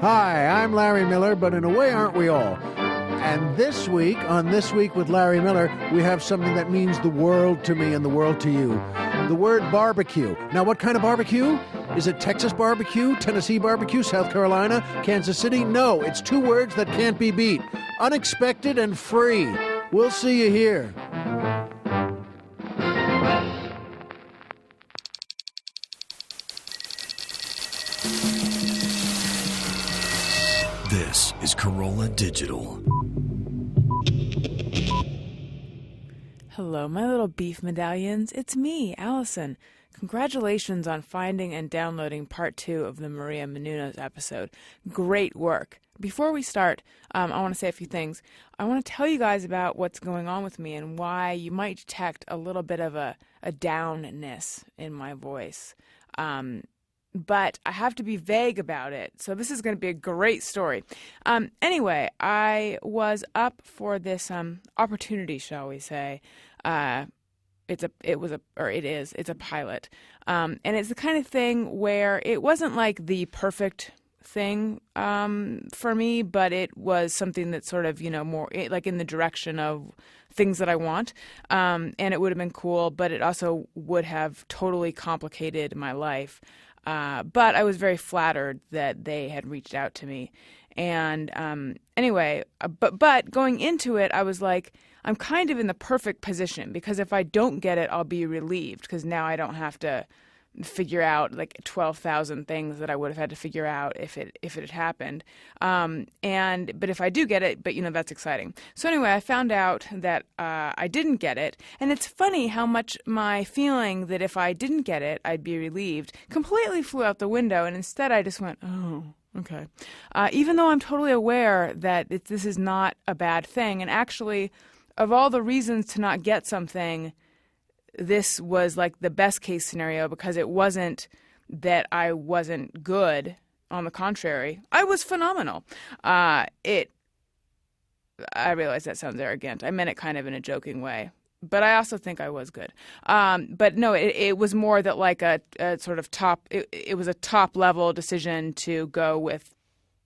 Hi, I'm Larry Miller, but in a way, aren't we all? And this week, on This Week with Larry Miller, we have something that means the world to me and the world to you. The word barbecue. Now, what kind of barbecue? Is it Texas barbecue, Tennessee barbecue, South Carolina, Kansas City? No, it's two words that can't be beat. Unexpected and free. We'll see you here. This is Corolla Digital. Hello, my little beef medallions. It's me, Alison. Congratulations on finding and downloading part 2 of the Maria Menounos episode. Great work. Before we start, I want to say a few things. I want to tell you guys about what's going on with me and why you might detect a little bit of a downness in my voice. But I have to be vague about it, so this is going to be a great story. Anyway, I was up for this opportunity, shall we say. It's a pilot, and it's the kind of thing where it wasn't like the perfect thing for me, but it was something that sort of, more like in the direction of things that I want, and it would have been cool, but it also would have totally complicated my life. But I was very flattered that they had reached out to me. And anyway, but going into it, I was like, I'm kind of in the perfect position because if I don't get it, I'll be relieved because now I don't have to figure out like 12,000 things that I would have had to figure out if it had happened. But if I do get it, that's exciting. So anyway, I found out that I didn't get it, and it's funny how much my feeling that if I didn't get it, I'd be relieved completely flew out the window, and instead I just went, oh, okay. Even though I'm totally aware that this is not a bad thing, and actually, of all the reasons to not get something, this was like the best case scenario because it wasn't that I wasn't good. On the contrary, I was phenomenal. I realize that sounds arrogant. I meant it kind of in a joking way, but I also think I was good. But no, it was more that like a sort of top. It was a top level decision to go with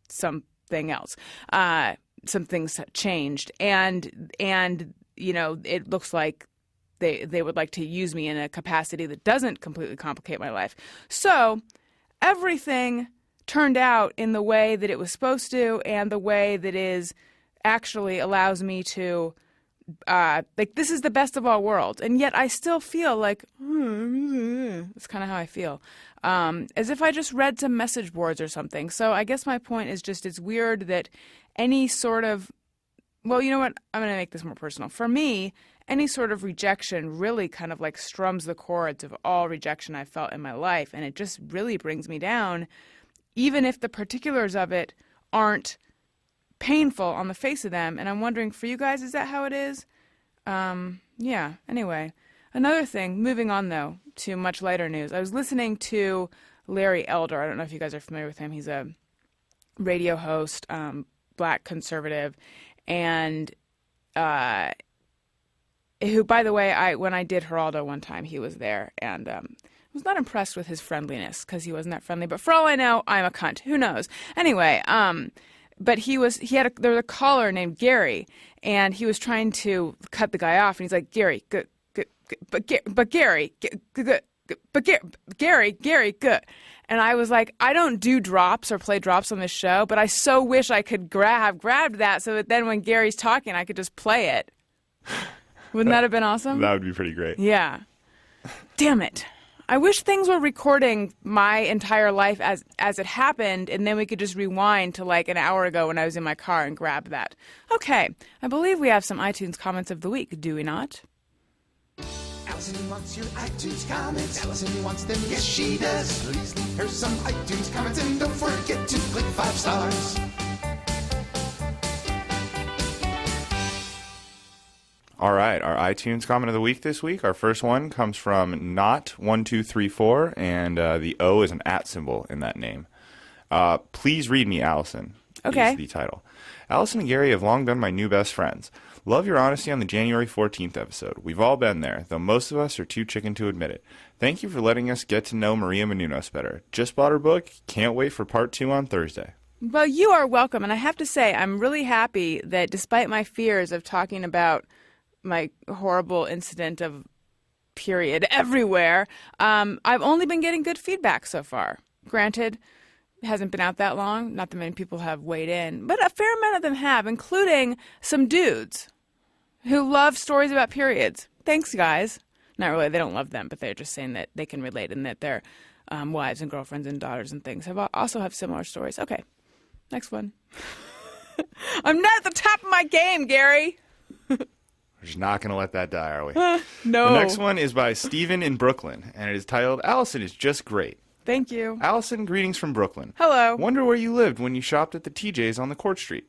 something else. Some things changed, and it looks like they would like to use me in a capacity that doesn't completely complicate my life. So everything turned out in the way that it was supposed to, and the way that is actually allows me to this is the best of all worlds, and yet I still feel like it's kind of how I feel, as if I just read some message boards or something. So I guess my point is just it's weird that any sort of, well, you know what? I'm going to make this more personal. For me, any sort of rejection really kind of like strums the chords of all rejection I've felt in my life, and it just really brings me down, even if the particulars of it aren't painful on the face of them. And I'm wondering, for you guys, is that how it is? Yeah, anyway. Another thing, moving on, though, to much lighter news. I was listening to Larry Elder. I don't know if you guys are familiar with him. He's a radio host, black conservative, and who, by the way, when I did Geraldo one time, he was there, and I was not impressed with his friendliness because he wasn't that friendly. But for all I know, I'm a cunt. Who knows? Anyway, but there was a caller named Gary, and he was trying to cut the guy off, and he's like, Gary, good, but Gary, good, but Gary, good. And I was like, I don't do drops or play drops on this show, but I so wish I could have grabbed that so that then when Gary's talking, I could just play it. Wouldn't that have been awesome? That would be pretty great. Yeah. Damn it. I wish things were recording my entire life as it happened, and then we could just rewind to like an hour ago when I was in my car and grab that. Okay. I believe we have some iTunes comments of the week, do we not? Alison wants your iTunes comments. Alison wants them, yes she does. Please leave her some iTunes comments and don't forget to click 5 stars. All right, our iTunes comment of the week this week. Our first one comes from Not1234, and the O is an @ symbol in that name. Please read me, Alison. Okay. Is the title. Alison and Gary have long been my new best friends. Love your honesty on the January 14th episode. We've all been there, though most of us are too chicken to admit it. Thank you for letting us get to know Maria Menounos better. Just bought her book. Can't wait for part 2 on Thursday. Well, you are welcome. And I have to say, I'm really happy that despite my fears of talking about my horrible incident of period everywhere, I've only been getting good feedback so far. Granted, it hasn't been out that long. Not that many people have weighed in, but a fair amount of them have, including some dudes who love stories about periods. Thanks, guys. Not really. They don't love them, but they're just saying that they can relate and that their wives and girlfriends and daughters and things also have similar stories. Okay, next one. I'm not at the top of my game, Gary. We're just not going to let that die, are we? No. The next one is by Stephen in Brooklyn, and it is titled, Allison is just great. Thank you. Allison, greetings from Brooklyn. Hello. Wonder where you lived when you shopped at the TJ's on the Court Street.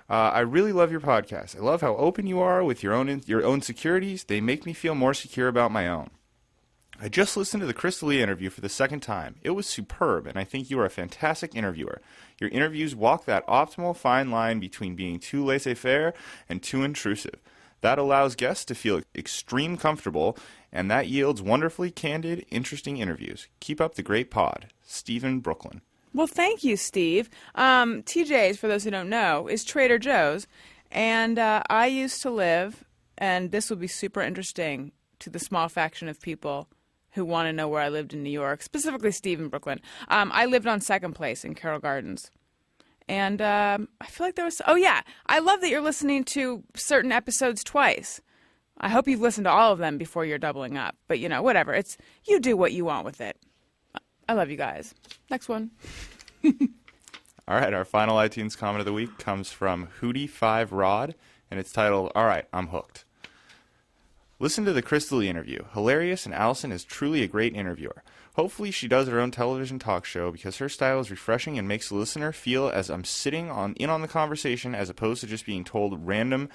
I really love your podcast. I love how open you are with your own securities. They make me feel more secure about my own. I just listened to the Crystal Lee interview for the second time. It was superb, and I think you are a fantastic interviewer. Your interviews walk that optimal fine line between being too laissez-faire and too intrusive. That allows guests to feel extreme comfortable, and that yields wonderfully candid, interesting interviews. Keep up the great pod. Stephen, Brooklyn. Well, thank you, Steve. TJ's, for those who don't know, is Trader Joe's. And I used to live, and this will be super interesting to the small faction of people who want to know where I lived in New York, specifically Steve in Brooklyn. I lived on Second Place in Carroll Gardens. And I feel like there was... Oh, yeah. I love that you're listening to certain episodes twice. I hope you've listened to all of them before you're doubling up. But, you know, whatever. You do what you want with it. I love you guys. Next one. All right, our final iTunes comment of the week comes from Hootie5Rod, and it's titled, All right, I'm hooked. Listen to the Crystal Lee interview. Hilarious, and Allison is truly a great interviewer. Hopefully she does her own television talk show because her style is refreshing and makes the listener feel as I'm sitting in on the conversation as opposed to just being told random,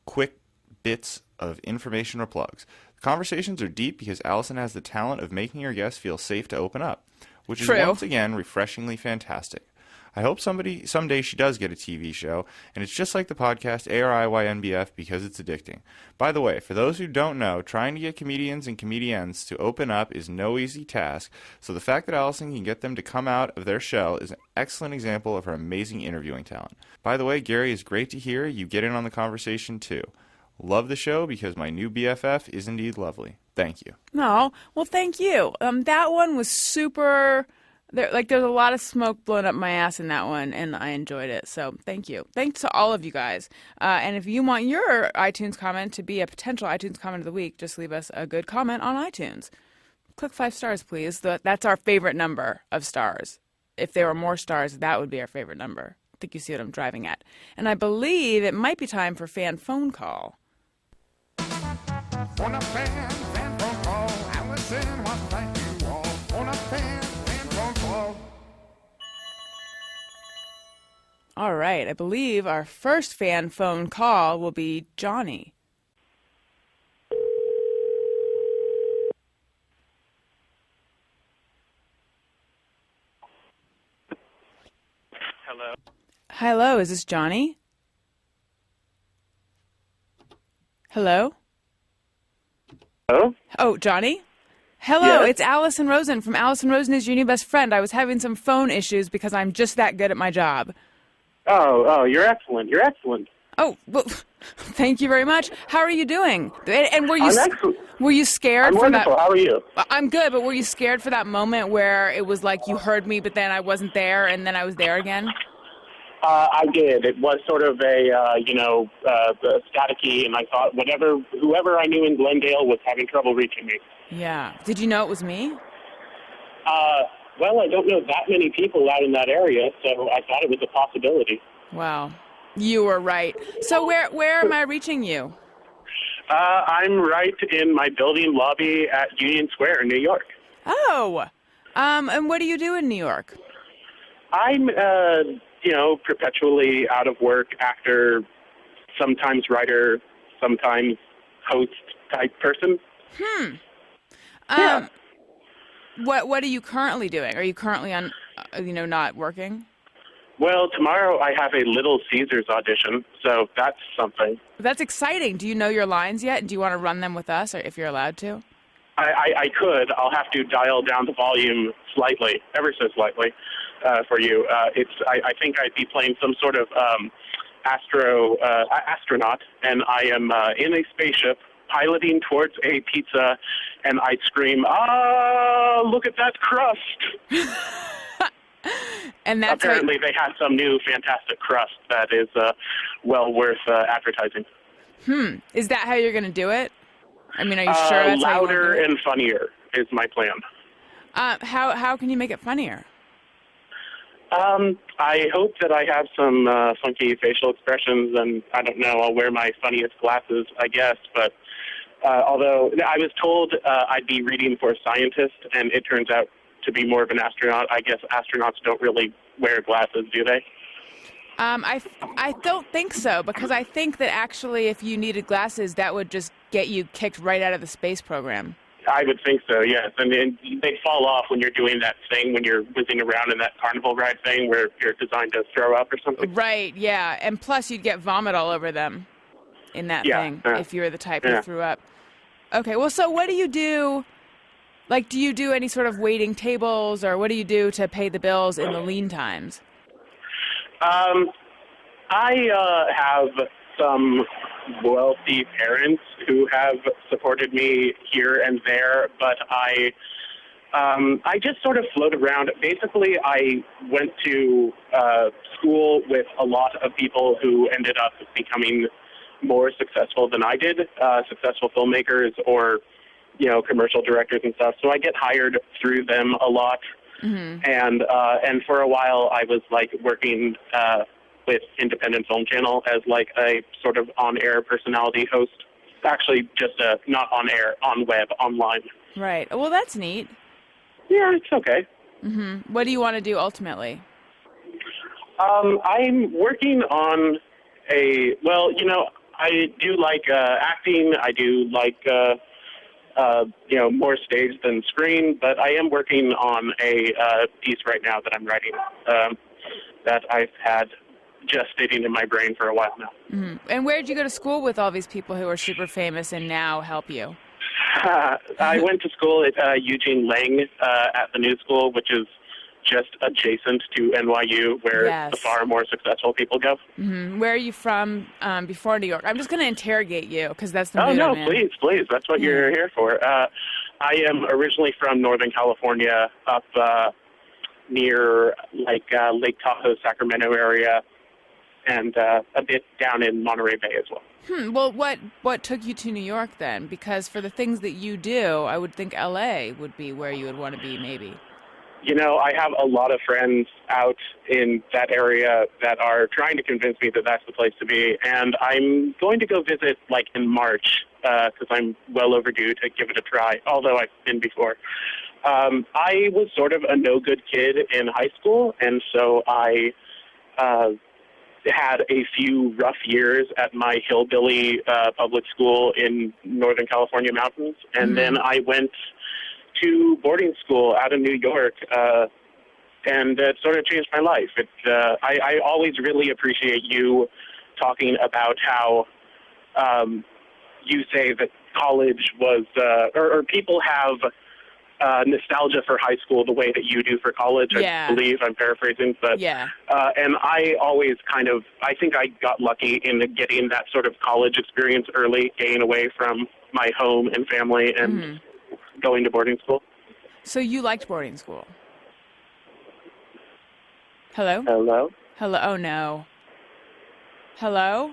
quick bits of information or plugs. The conversations are deep because Allison has the talent of making her guests feel safe to open up, which is once again refreshingly fantastic. I hope someday she does get a TV show, and it's just like the podcast ARIYNBF because it's addicting. By the way, for those who don't know, trying to get comedians and comedians to open up is no easy task, so the fact that Allison can get them to come out of their shell is an excellent example of her amazing interviewing talent. By the way, Gary, it's great to hear you get in on the conversation too. Love the show because my new BFF is indeed lovely. Thank you. No, well, thank you. That one was super... there's a lot of smoke blowing up my ass in that one, and I enjoyed it. So thank you. Thanks to all of you guys. And if you want your iTunes comment to be a potential iTunes comment of the week, just leave us a good comment on iTunes. Click 5 stars, please. That's our favorite number of stars. If there were more stars, that would be our favorite number. I think you see what I'm driving at. And I believe it might be time for fan phone call. On a fan phone call, Allison wants to thank you all. On a fan phone call. All right. I believe our first fan phone call will be Johnny. Hello. Hello. Is this Johnny? Hello? Hello? Oh, Johnny? Hello, Yes? It's Alison Rosen from Alison Rosen is Your New Best Friend. I was having some phone issues because I'm just that good at my job. Oh, you're excellent. You're excellent. Oh, well, thank you very much. How are you doing? And were you I'm excellent. were you scared I'm for wonderful. that? How are you? I'm good, but were you scared for that moment where it was like you heard me, but then I wasn't there, and then I was there again? I did. It was sort of a staticky, and I thought whoever I knew in Glendale was having trouble reaching me. Yeah. Did you know it was me? Well, I don't know that many people out in that area, so I thought it was a possibility. Wow. You were right. So where am I reaching you? I'm right in my building lobby at Union Square in New York. Oh. And what do you do in New York? I'm, perpetually out of work, actor, sometimes writer, sometimes host type person. Yeah. What are you currently doing? Are you currently on, not working? Well, tomorrow I have a Little Caesars audition, so that's something. That's exciting. Do you know your lines yet? Do you want to run them with us, or if you're allowed to? I could. I'll have to dial down the volume slightly, ever so slightly. for you. I think I'd be playing some sort of astronaut, and I am in a spaceship piloting towards a pizza, and I'd scream, "Ah, look at that crust!" And that's apparently they have some new fantastic crust that is well worth advertising. Is that how you're going to do it? I mean, are you sure that's how you want to louder do it? and funnier is my plan. How can you make it funnier? I hope that I have some funky facial expressions, and I don't know, I'll wear my funniest glasses, I guess. But although I was told I'd be reading for a scientist, and it turns out to be more of an astronaut, I guess astronauts don't really wear glasses, do they? I don't think so, because I think that actually if you needed glasses, that would just get you kicked right out of the space program. I would think so, yes. I mean, they fall off when you're doing that thing, when you're whizzing around in that carnival ride thing where you're designed to throw up or something. Right, yeah. And plus you'd get vomit all over them in that thing if you were the type who threw up. Okay, well, so what do you do? Like, do you do any sort of waiting tables, or what do you do to pay the bills in the lean times? I have some wealthy parents who have supported me here and there, but I just sort of float around. Basically, I went to school with a lot of people who ended up becoming more successful than I did, successful filmmakers or, commercial directors and stuff. So I get hired through them a lot. Mm-hmm. And for a while I was like working with Independent Film Channel as like a sort of on-air personality host. Actually, just not on-air, on web, online. Right. Well, that's neat. Yeah, it's okay. Mm-hmm. What do you want to do ultimately? I'm working on I do like acting. I do like, more stage than screen, but I am working on a piece right now that I'm writing that I've had gestating in my brain for a while now. Mm-hmm. And where did you go to school with all these people who are super famous and now help you? I went to school at Eugene Lang at the New School, which is just adjacent to NYU, where the far more successful people go. Mm-hmm. Where are you from before New York? I'm just going to interrogate you because that's the mood I'm in. Please. That's what you're here for. I am originally from Northern California, up near Lake Tahoe, Sacramento area, and a bit down in Monterey Bay as well. Well, what took you to New York then? Because for the things that you do, I would think L.A. would be where you would want to be, maybe. I have a lot of friends out in that area that are trying to convince me that that's the place to be, and I'm going to go visit, in March, because I'm well overdue to give it a try, although I've been before. I was sort of a no-good kid in high school, and so I had a few rough years at my hillbilly public school in Northern California mountains, and then I went to boarding school out of New York, and it sort of changed my life. I always really appreciate you talking about how you say that college was, or people have nostalgia for high school the way that you do for college, I believe. I'm paraphrasing, but and I always I think I got lucky in getting that sort of college experience early, getting away from my home and family and going to boarding school. So you liked boarding school? Hello? Hello? Hello? Oh, no. Hello?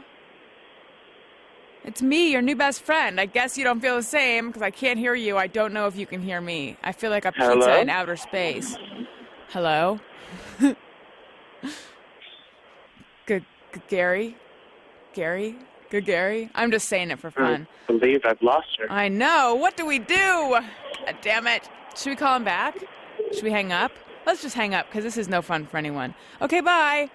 It's me, your new best friend. I guess you don't feel the same because I can't hear you. I don't know if you can hear me. I feel like a pizza in outer space. Hello? Good Gary? Gary? Good Gary? I'm just saying it for fun. I believe I've lost her. I know. What do we do? God damn it. Should we call him back? Should we hang up? Let's just hang up because this is no fun for anyone. Okay, bye.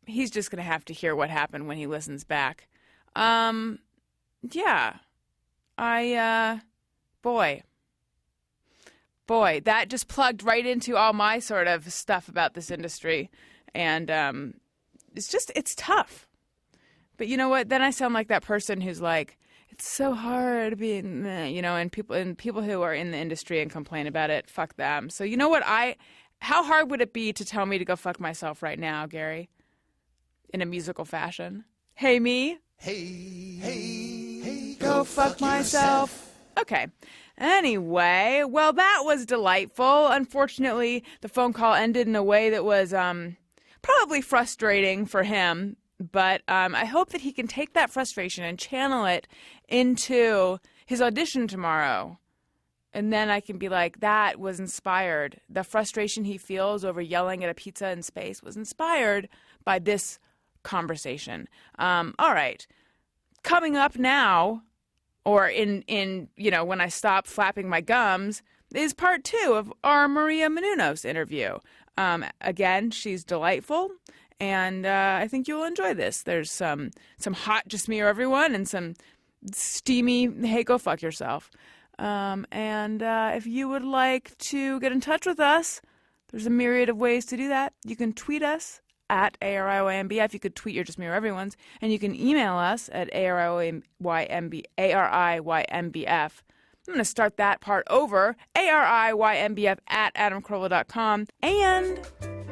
He's just going to have to hear what happened when he listens back. Boy, that just plugged right into all my sort of stuff about this industry. And it's tough. But you know what? Then I sound like that person who's like, It's so hard being, and people who are in the industry and complain about it, fuck them. So you know what? How hard would it be to tell me to go fuck myself right now, Gary? In a musical fashion. Hey, me. Hey, Go fuck myself. Okay. Anyway, well, that was delightful. Unfortunately, the phone call ended in a way that was probably frustrating for him. But I hope that he can take that frustration and channel it into his audition tomorrow. And then I can be like, that was inspired. The frustration he feels over yelling at a pizza in space was inspired by this conversation. All right. Coming up now, or in when I stop flapping my gums, is part 2 of our Maria Menounos interview. Again, she's delightful, and I think you'll enjoy this. There's some hot just me or everyone, and some steamy, hey, go fuck yourself. And if you would like to get in touch with us, there's a myriad of ways to do that. You can tweet us at ARIYMBF. You could tweet your Just Me or Everyone's. And you can email us at ARIYMBF. I'm going to start that part over. ARIYMBF at AdamCarolla.com. And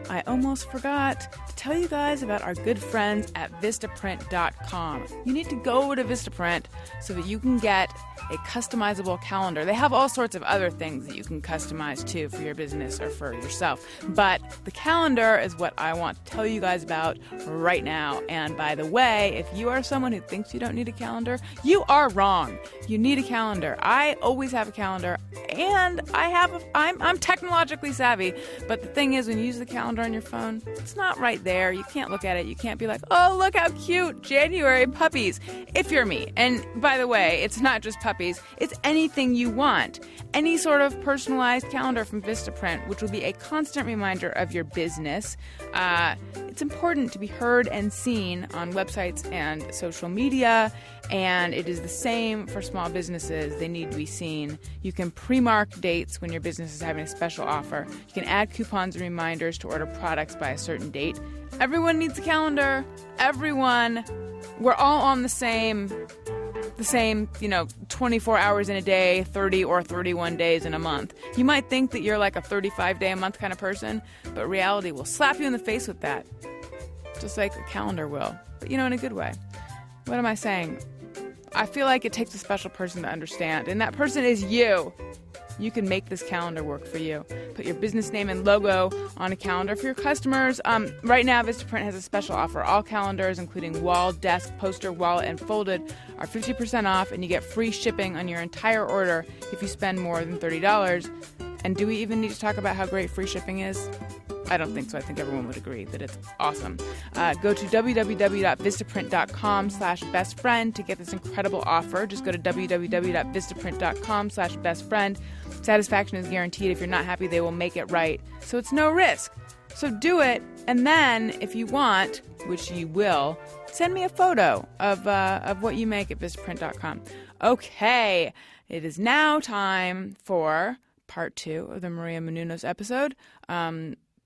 I almost forgot to tell you guys about our good friends at Vistaprint.com. You need to go to Vistaprint so that you can get a customizable calendar. They have all sorts of other things that you can customize too for your business or for yourself. But the calendar is what I want to tell you guys about right now. And by the way, if you are someone who thinks you don't need a calendar, you are wrong. You need a calendar. I always have a calendar, and I'm technologically savvy. But the thing is, when you use the calendar on your phone, it's not right there. You can't look at it. You can't be like, oh, look how cute, January puppies. If you're me. And by the way, it's not just puppies. It's anything you want. Any sort of personalized calendar from Vistaprint, which will be a constant reminder of your business. It's important to be heard and seen on websites and social media, and it is the same for small businesses. They need to be seen. You can pre-mark dates when your business is having a special offer. You can add coupons and reminders to order products by a certain date. Everyone needs a calendar. Everyone. We're all on the same 24 hours in a day, 30 or 31 days in a month. You might think that you're like a 35-day-a-month kind of person, but reality will slap you in the face with that, just like a calendar will, but in a good way. What am I saying? I feel like it takes a special person to understand, and that person is you. You can make this calendar work for you. Put your business name and logo on a calendar for your customers. Right now, Vistaprint has a special offer. All calendars, including wall, desk, poster, wallet, and folded, are 50% off, and you get free shipping on your entire order if you spend more than $30. And do we even need to talk about how great free shipping is? I don't think so. I think everyone would agree that it's awesome. Go to www.vistaprint.com/bestfriend to get this incredible offer. Just go to www.vistaprint.com/bestfriend. Satisfaction is guaranteed. If you're not happy, they will make it right. So it's no risk. So do it. And then, if you want, which you will, send me a photo of what you make at Vistaprint.com. Okay. It is now time for part 2 of the Maria Menounos episode.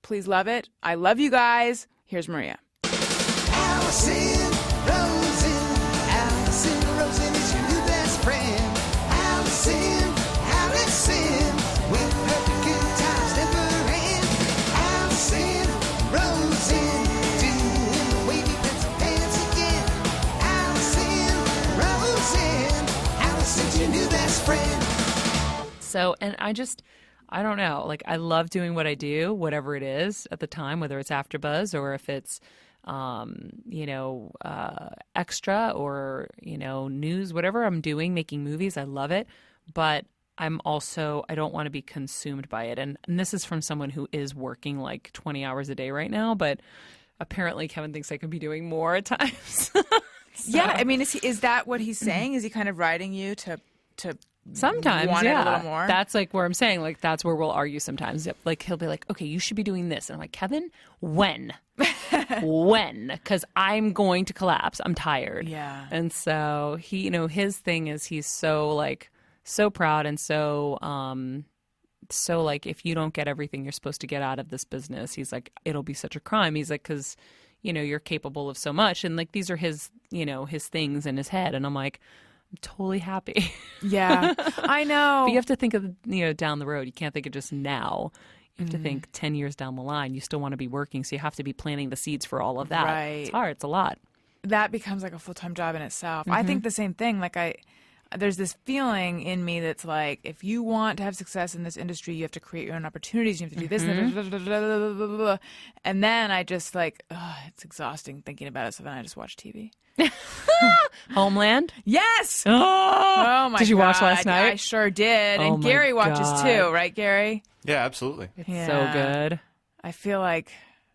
Please love it. I love you guys. Here's Maria. Alison Rosen is your new best friend. Alison, with her good times never end. Alison Rosen, doing wavy pencil dance again. Alison's your new best friend. So, and I don't know. Like, I love doing what I do, whatever it is at the time, whether it's AfterBuzz or if it's, extra or, news, whatever I'm doing, making movies. I love it. But I don't want to be consumed by it. And this is from someone who is working like 20 hours a day right now. But apparently Kevin thinks I could be doing more at times. Yeah. I mean, is that what he's saying? Is he kind of riding you to sometimes, want it a little more? That's like where I'm saying, like, that's where we'll argue sometimes. Like, he'll be like, okay, you should be doing this. And I'm like, Kevin, when? When? Because I'm going to collapse. I'm tired. Yeah. And so he, his thing is he's so, like, so proud and so like, if you don't get everything you're supposed to get out of this business, he's like, it'll be such a crime. He's like, because, you're capable of so much. And, like, these are his, his things in his head. And I'm like, I'm totally happy. Yeah, I know. But you have to think of, down the road. You can't think of just now. You have to think 10 years down the line. You still want to be working, so you have to be planting the seeds for all of that. Right. It's hard. It's a lot. That becomes like a full-time job in itself. I think the same thing. Like there's this feeling in me that's like, if you want to have success in this industry, you have to create your own opportunities. You have to do this, and then I just like, it's exhausting thinking about it. So then I just watch TV. Homeland? Yes. Oh Oh my! Did you watch God. last night? I sure did. Oh And my Gary watches God. too, right, Gary? Yeah, absolutely. It's Yeah. so good. I feel like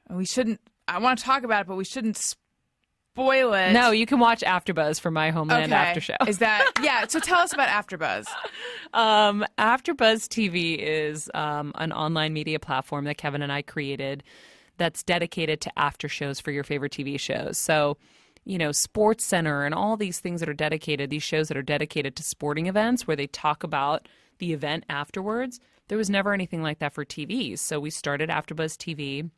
we shouldn't. I want to talk about it, but we shouldn't spoil it. No, you can watch AfterBuzz for my Homeland after show. Is that yeah? So tell us about AfterBuzz. AfterBuzz TV is an online media platform that Kevin and I created that's dedicated to after shows for your favorite TV shows. So, Sports Center and all these things that are dedicated, these shows that are dedicated to sporting events where they talk about the event afterwards. There was never anything like that for TV. So we started AfterBuzz TV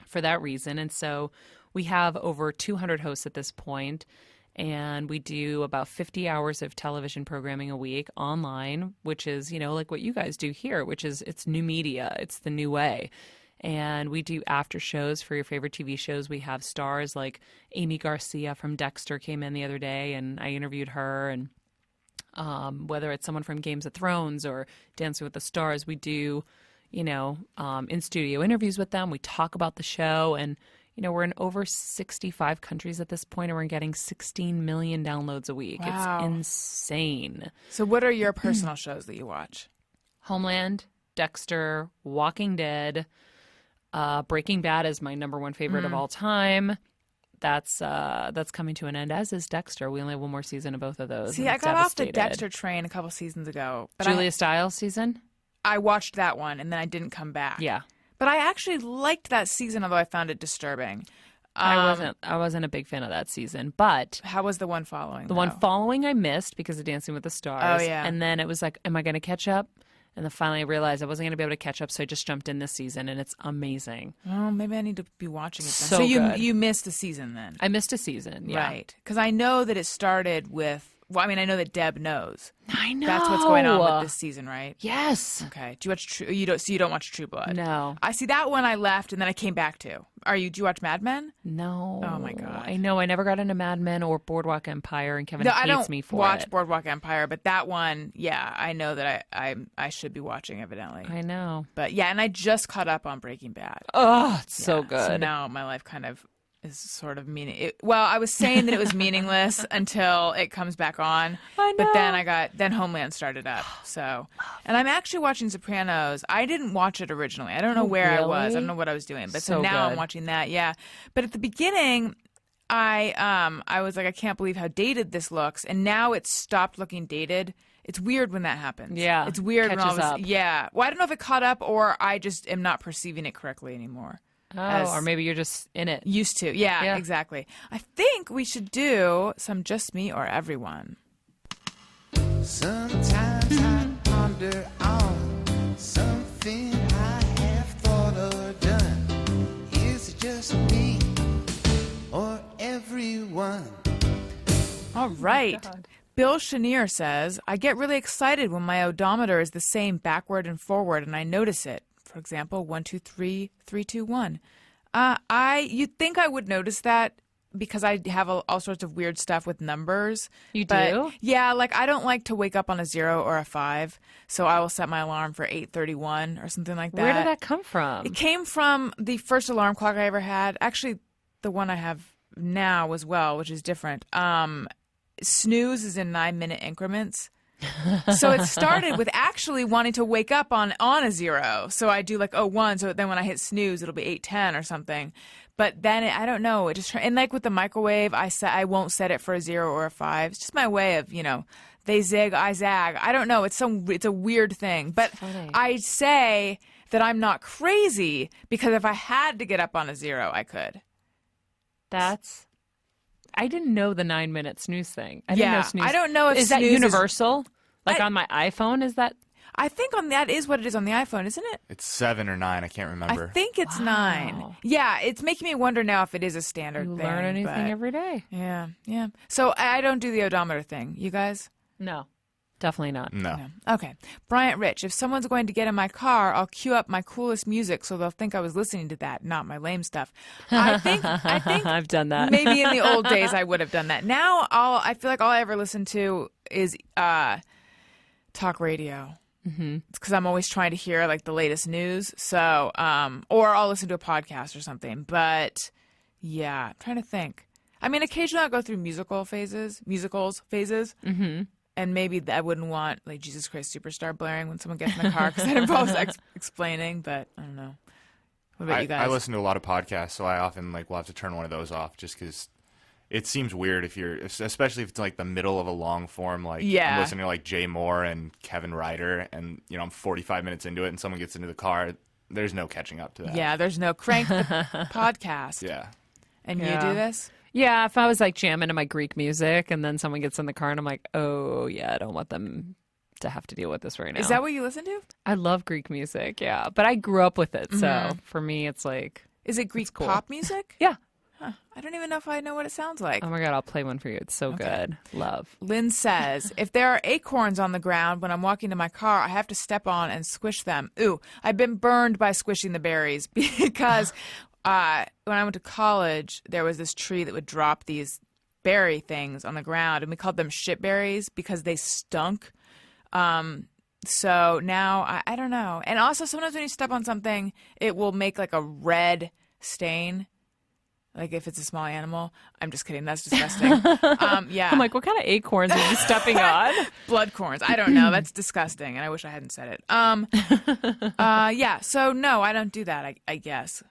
for that reason. And so we have over 200 hosts at this point, and we do about 50 hours of television programming a week online, which is, like what you guys do here, which is it's new media. It's the new way. And we do after shows for your favorite TV shows. We have stars like Amy Garcia from Dexter came in the other day, and I interviewed her. And whether it's someone from Games of Thrones or Dancing with the Stars, we do, in-studio interviews with them. We talk about the show, and, we're in over 65 countries at this point, and we're getting 16 million downloads a week. Wow. It's insane. So what are your personal shows that you watch? Homeland, Dexter, Walking Dead, Breaking Bad is my number one favorite of all time. That's coming to an end, as is Dexter. We only have one more season of both of those. See, and I it's got off the devastated. Dexter train a couple seasons ago. But Julia Stiles season? I watched that one, and then I didn't come back. Yeah. But I actually liked that season, although I found it disturbing. I wasn't a big fan of that season, but How was the one following? the one following I missed because of Dancing with the Stars. Oh, yeah. And then it was like, am I going to catch up? And then finally I realized I wasn't going to be able to catch up, so I just jumped in this season, and it's amazing. Oh, maybe I need to be watching it then. So So you good. you missed a season then. I missed a season, yeah. Right. Because I know that it started with, well, I mean, I know that Deb knows. I know. That's what's going on with this season, right? Yes. Okay. Do you watch you don't watch True Blood? No. I see that one I left and then I came back to. Do you watch Mad Men? No. Oh, my God. I know. I never got into Mad Men or Boardwalk Empire, and Kevin No, hates I don't me for watch it. Boardwalk Empire, but that one, yeah, I know that I should be watching evidently. I know. But yeah, and I just caught up on Breaking Bad. Oh, it's so Yeah, good. So now my life kind of is sort of meaning. Well, I was saying that it was meaningless until it comes back on. I But then know. then Homeland started up. So, and I'm actually watching Sopranos. I didn't watch it originally. I don't know where I was. I really? don't know what I was doing. But so So now I'm good. watching that. Yeah. But at the beginning, I was like, I can't believe how dated this looks. And now it's stopped looking dated. It's weird when that happens. Yeah, It's weird when all catches of a up. yeah. Well, I don't know if it caught up or I just am not perceiving it correctly anymore. Oh, or maybe you're just in it. Used to. Yeah, Yeah. exactly. I think we should do some Just Me or Everyone. Sometimes I ponder on something I have thought or done. Is it just me or everyone? All right. Bill Cheniere says, I get really excited when my odometer is the same backward and forward and I notice it. For example, 1, 2, 3, 3, 2, 1. You'd think I would notice that because I have all sorts of weird stuff with numbers. You But, do? Yeah, like I don't like to wake up on a 0 or a 5, so I will set my alarm for 8:31 or something like that. Where did that come from? It came from the first alarm clock I ever had. Actually, the one I have now as well, which is different. Snooze is in 9-minute increments. So it started with actually wanting to wake up on a 0. So I do like 1. So then when I hit snooze, it'll be 8:10 or something. But then I don't know. It just and like with the microwave, I won't set it for a 0 or a 5. It's just my way of they zig, I zag. I don't know. It's a weird thing. But funny. I say that I'm not crazy because if I had to get up on a 0, I could. I didn't know the 9-minute snooze thing. I didn't know snooze. I don't know if is that snooze universal? Like I- on my iPhone, is that? I think that is what it is on the iPhone, isn't it? It's 7 or 9. I can't remember. I think it's 9. Yeah, it's making me wonder now if it is a standard You thing. learn anything but- every day. Yeah. So I don't do the odometer thing. You guys? No, definitely not. No. Okay. Bryant Rich, if someone's going to get in my car, I'll cue up my coolest music so they'll think I was listening to that, not my lame stuff. I think I've done that. maybe in the old days I would have done that. Now I feel like all I ever listen to is talk radio. Mm-hmm. It's because I'm always trying to hear like the latest news. So, or I'll listen to a podcast or something. But yeah, I'm trying to think. I mean, occasionally I'll go through musicals phases. Mm-hmm. And maybe I wouldn't want like Jesus Christ Superstar blaring when someone gets in the car because that involves explaining. But I don't know. What about you guys? I listen to a lot of podcasts, so I often will have to turn one of those off just because it seems weird especially if it's like the middle of a long form, like I'm listening to like Jay Moore and Kevin Ryder, and I'm 45 minutes into it, and someone gets into the car. There's no catching up to that. Yeah, there's no crank the podcast. Yeah. And you do this? Yeah, if I was like jamming to my Greek music and then someone gets in the car and I'm like, oh yeah, I don't want them to have to deal with this right now. Is that what you listen to? I love Greek music, yeah, but I grew up with it, so for me it's like. Is it Greek cool. pop music? Yeah. Huh. I don't even know if I know what it sounds like. Oh my God, I'll play one for you. It's so good. Love. Lynn says, if there are acorns on the ground when I'm walking to my car, I have to step on and squish them. Ooh, I've been burned by squishing the berries because when I went to college, there was this tree that would drop these berry things on the ground, and we called them shit berries because they stunk. So now, I don't know. And also, sometimes when you step on something, it will make like a red stain. Like if it's a small animal. I'm just kidding. That's disgusting. Yeah. I'm like, what kind of acorns are you stepping on? Blood corns. I don't know. That's disgusting. And I wish I hadn't said it. Yeah. So no, I don't do that. I guess.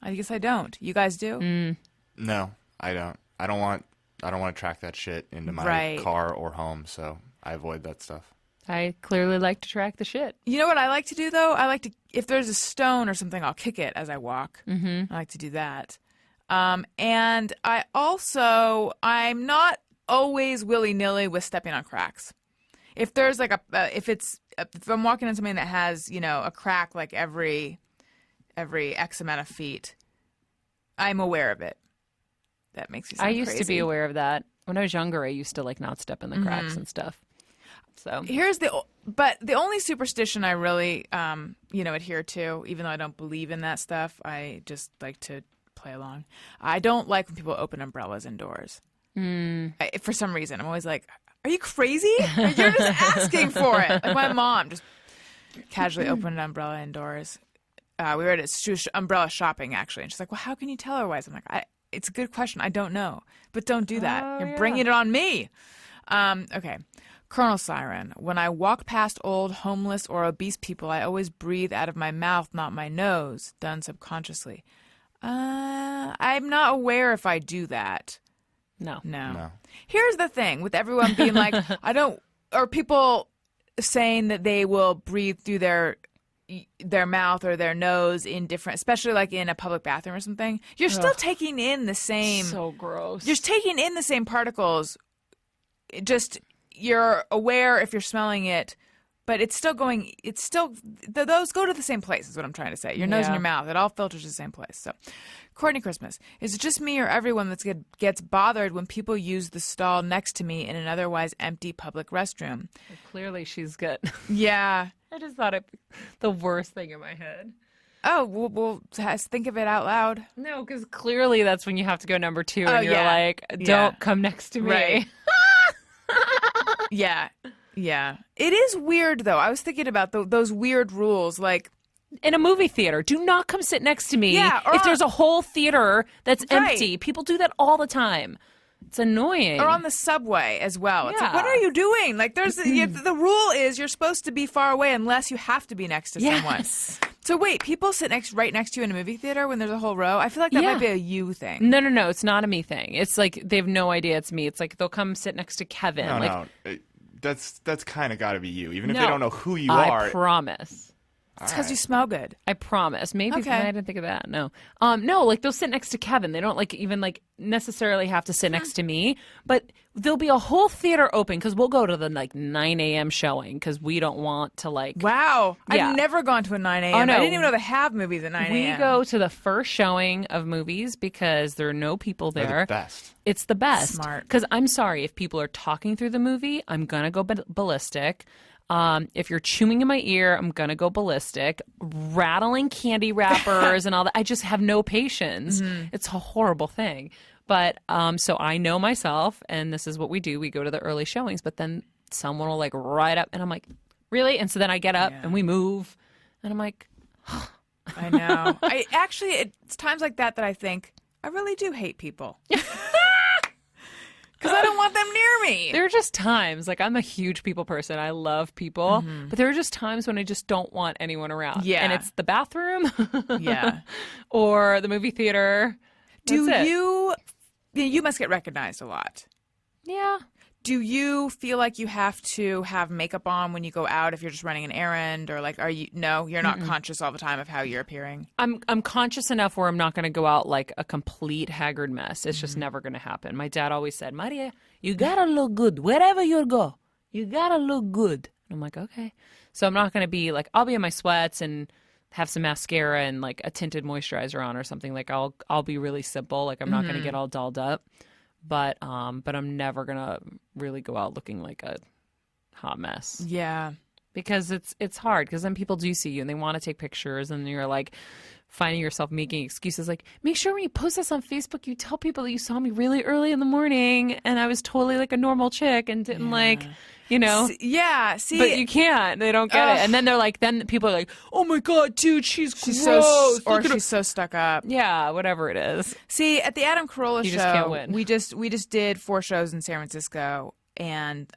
I don't. You guys do? No, I don't. I don't want to track that shit into my car or home, so I avoid that stuff. I clearly like to track the shit. You know what I like to do though? I like to, if there's a stone or something, I'll kick it as I walk. I like to do that. And I'm not always willy-nilly with stepping on cracks. If there's like if I'm walking on something that has, a crack like every X amount of feet, I'm aware of it. That makes you sound I used crazy. to be aware of that. When I was younger, I used to not step in the cracks and stuff. So but the only superstition I really, adhere to, even though I don't believe in that stuff, I just like to play along. I don't like when people open umbrellas indoors. For some reason, I'm always like, "Are you crazy? You're just asking for it." Like my mom just casually opened an umbrella indoors. We were at umbrella shopping actually, and she's like, "Well, how can you tell otherwise?" I'm like, "It's a good question. I don't know, but don't do that. You're bringing it on me." Okay. Colonel Siren, when I walk past old, homeless, or obese people, I always breathe out of my mouth, not my nose, done subconsciously. I'm not aware if I do that. No. Here's the thing with everyone being like, or people saying that they will breathe through their mouth or their nose in different, especially like in a public bathroom or something. You're still taking in the same. So gross. You're taking in the same particles. You're aware if you're smelling it, but those go to the same place is what I'm trying to say. Your nose and your mouth, it all filters to the same place. So, Courtney Christmas, is it just me or everyone that gets bothered when people use the stall next to me in an otherwise empty public restroom? Well, clearly she's good. Yeah. I just thought it the worst thing in my head. Oh, we'll think of it out loud. No, because clearly that's when you have to go number 2 and you're like, don't come next to me. Right. Yeah. It is weird, though. I was thinking about those weird rules, like in a movie theater, do not come sit next to me. Yeah, if there's a whole theater that's empty. People do that all the time. It's annoying. Or on the subway as well. It's like, what are you doing? Like, there's the rule is you're supposed to be far away unless you have to be next to someone. So wait, people sit right next to you in a movie theater when there's a whole row? I feel like that might be a you thing. No. It's not a me thing. It's like they have no idea it's me. It's like they'll come sit next to Kevin. No. That's kind of got to be you, even if they don't know who you are. I promise. It's because you smell good. I promise. Maybe Okay. I didn't think of that. No. No, like they'll sit next to Kevin. They don't like even like necessarily have to sit next to me, but there'll be a whole theater open because we'll go to the like 9 a.m. showing because we don't want to like. Wow. Yeah. I've never gone to a 9 a.m. Oh, no. I didn't even know they have movies at 9 a.m. We go to the first showing of movies because there are no people there. They're the best. It's the best. Smart. Because I'm sorry, if people are talking through the movie, I'm going to go ballistic. If you're chewing in my ear, I'm going to go ballistic. Rattling candy wrappers and all that. I just have no patience. It's a horrible thing. But so I know myself, and this is what we do. We go to the early showings, but then someone will like ride up, and I'm like, really? And so then I get up and we move, and I'm like, I know. I actually, it's times like that I think I really do hate people. Because I don't want them near me. there are just times, like I'm a huge people person. I love people, but there are just times when I just don't want anyone around. Yeah. And it's the bathroom Yeah. or the movie theater. Do That's it. you must get recognized a lot. Yeah. Do you feel like you have to have makeup on when you go out if you're just running an errand, or like you're not conscious all the time of how you're appearing? I'm conscious enough where I'm not going to go out like a complete haggard mess. It's just never going to happen. My dad always said, Maria, you got to look good wherever you go. You got to look good. And I'm like, okay. So I'm not going to be like, I'll be in my sweats and have some mascara and like a tinted moisturizer on or something. Like I'll be really simple. Like I'm not going to get all dolled up. But I'm never gonna really go out looking like a hot mess. Yeah. Because it's hard, because then people do see you and they want to take pictures, and you're like finding yourself making excuses like, make sure when you post this on Facebook you tell people that you saw me really early in the morning and I was totally like a normal chick and didn't like, you know. See, but you can't. They don't get it. And then they're like, then people are like, oh my God, dude, she's gross. or Look at her." she's so stuck up. Yeah, whatever it is. See, at the Adam Carolla You show, just can't win. we just did 4 shows in San Francisco, and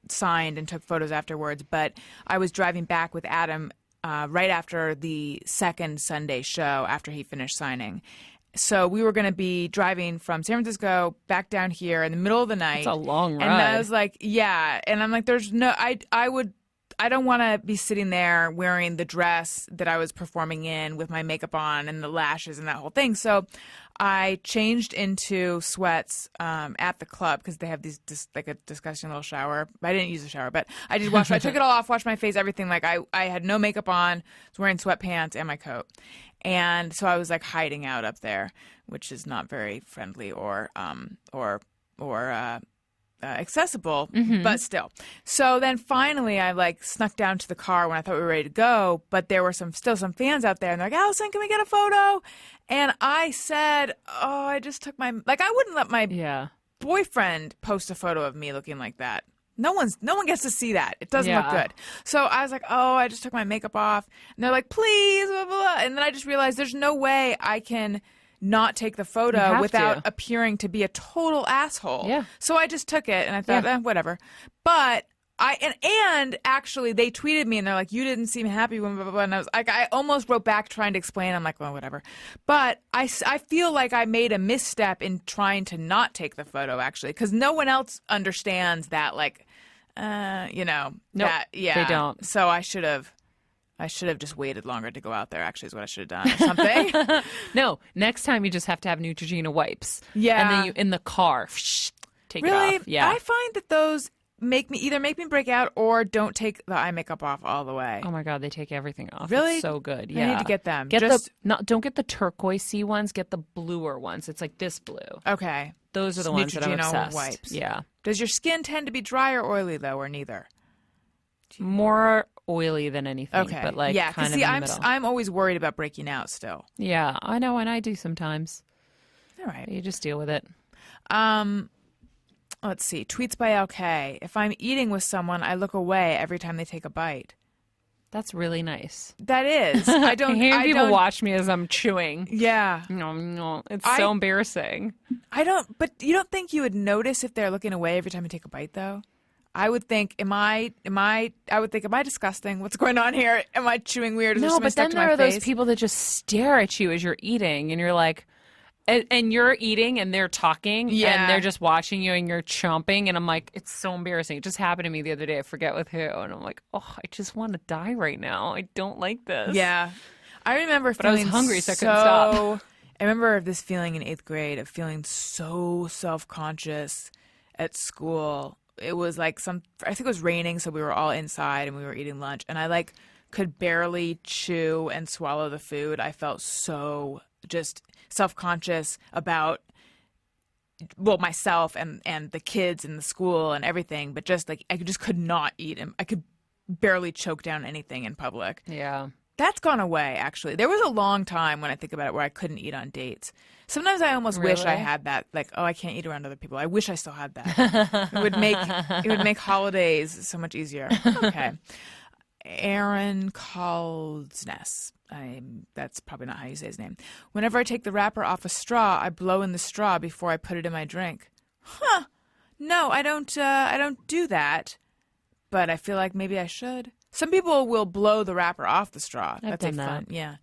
signed and took photos afterwards. But I was driving back with Adam right after the second Sunday show after he finished signing. So we were going to be driving from San Francisco back down here in the middle of the night. It's a long ride. And I was like, yeah. And I'm like, there's no, I don't want to be sitting there wearing the dress that I was performing in with my makeup on and the lashes and that whole thing. So I changed into sweats at the club because they have these like a disgusting little shower. I didn't use the shower, but I did wash. I took it all off, washed my face, everything. Like I had no makeup on, was wearing sweatpants and my coat, and so I was like hiding out up there, which is not very friendly or accessible, but still. So then finally I like snuck down to the car when I thought we were ready to go, but there were still some fans out there, and they're like, Alison, can we get a photo? And I said, oh, I just took I wouldn't let my boyfriend post a photo of me looking like that. No one gets to see that. It doesn't look good. So I was like, oh, I just took my makeup off. And they're like, please, blah, blah, blah. And then I just realized there's no way I can not take the photo without appearing to be a total asshole. Yeah. So I just took it and I thought, whatever. But and actually they tweeted me and they're like, you didn't seem happy when blah, blah, blah. And I was like, I almost wrote back trying to explain. I'm like, well, whatever. But I feel like I made a misstep in trying to not take the photo, actually, because no one else understands that, like, Nope, that, yeah. they don't. So I should have just waited longer to go out there, actually, is what I should have done, or something. No, next time you just have to have Neutrogena wipes. Yeah. And then you, in the car, take Really? it off. Yeah. I find that those make me break out or don't take the eye makeup off all the way. Oh my God, they take everything off. Really? It's so good. I Yeah. need to get them. Don't get the turquoisey ones, get the bluer ones. It's like this blue. Okay. Those are the ones that I'm Neutrogena obsessed. wipes. Yeah. Does your skin tend to be dry or oily, though, or neither? More oily than anything. Okay. But like yeah, kind of see, in the middle. I'm always worried about breaking out still. Yeah, I know, and I do sometimes. All right. You just deal with it. Let's see. Tweets by LK. If I'm eating with someone, I look away every time they take a bite. That's really nice. That is. I don't. I hate when people don't, watch me as I'm chewing. Yeah. No, it's so embarrassing. I don't. But you don't think you would notice if they're looking away every time you take a bite, though? I would think, am I disgusting? What's going on here? Am I chewing weird? Is there No, something but stuck then to there my are those face? people that just stare at you as you're eating, and you're like, And you're eating and they're talking Yeah. and they're just watching you and you're chomping. And I'm like, it's so embarrassing. It just happened to me the other day. I forget with who. And I'm like, oh, I just want to die right now. I don't like this. Yeah. I remember But I was feeling hungry, so I couldn't stop. I remember this feeling in 8th grade of feeling so self-conscious at school. It was like I think it was raining, so we were all inside and we were eating lunch. And I like could barely chew and swallow the food. I felt so just self-conscious about myself and the kids in the school and everything, but just like I just could not eat, and I could barely choke down anything in public. Yeah. That's gone away, actually. There was a long time when I think about it where I couldn't eat on dates. Sometimes I almost wish I Really? had that, like, oh, I can't eat around other people. I wish I still had that. It would make holidays so much easier. Okay. Aaron Kaldsness. That's probably not how you say his name. Whenever I take the wrapper off a straw, I blow in the straw before I put it in my drink. Huh. No, I don't do that. But I feel like maybe I should. Some people will blow the wrapper off the straw. I've That's done that. fun. Yeah.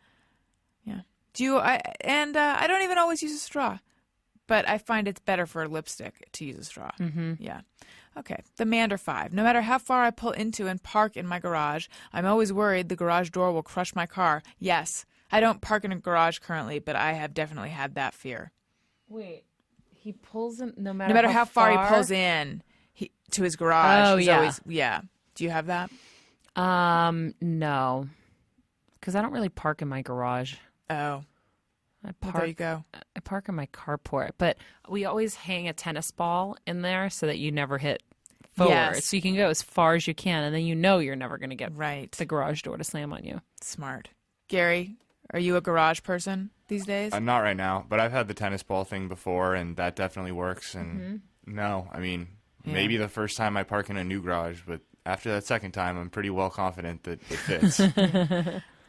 Yeah. I don't even always use a straw. But I find it's better for lipstick to use a straw. Mm-hmm. Yeah. Okay. The Mander 5. No matter how far I pull into and park in my garage, I'm always worried the garage door will crush my car. Yes. I don't park in a garage currently, but I have definitely had that fear. Wait. He pulls in no No matter how far he pulls in to his garage. Oh, he's yeah. always, yeah. Do you have that? No. Because I don't really park in my garage. Oh. Well, there you go. I park in my carport, but we always hang a tennis ball in there so that you never hit forward. Yes. So you can go as far as you can, and then you know you're never going to get Right. the garage door to slam on you. Smart. Gary, are you a garage person these days? Not right now, but I've had the tennis ball thing before, and that definitely works. And no, I mean, maybe the first time I park in a new garage, but after that second time, I'm pretty well confident that it fits.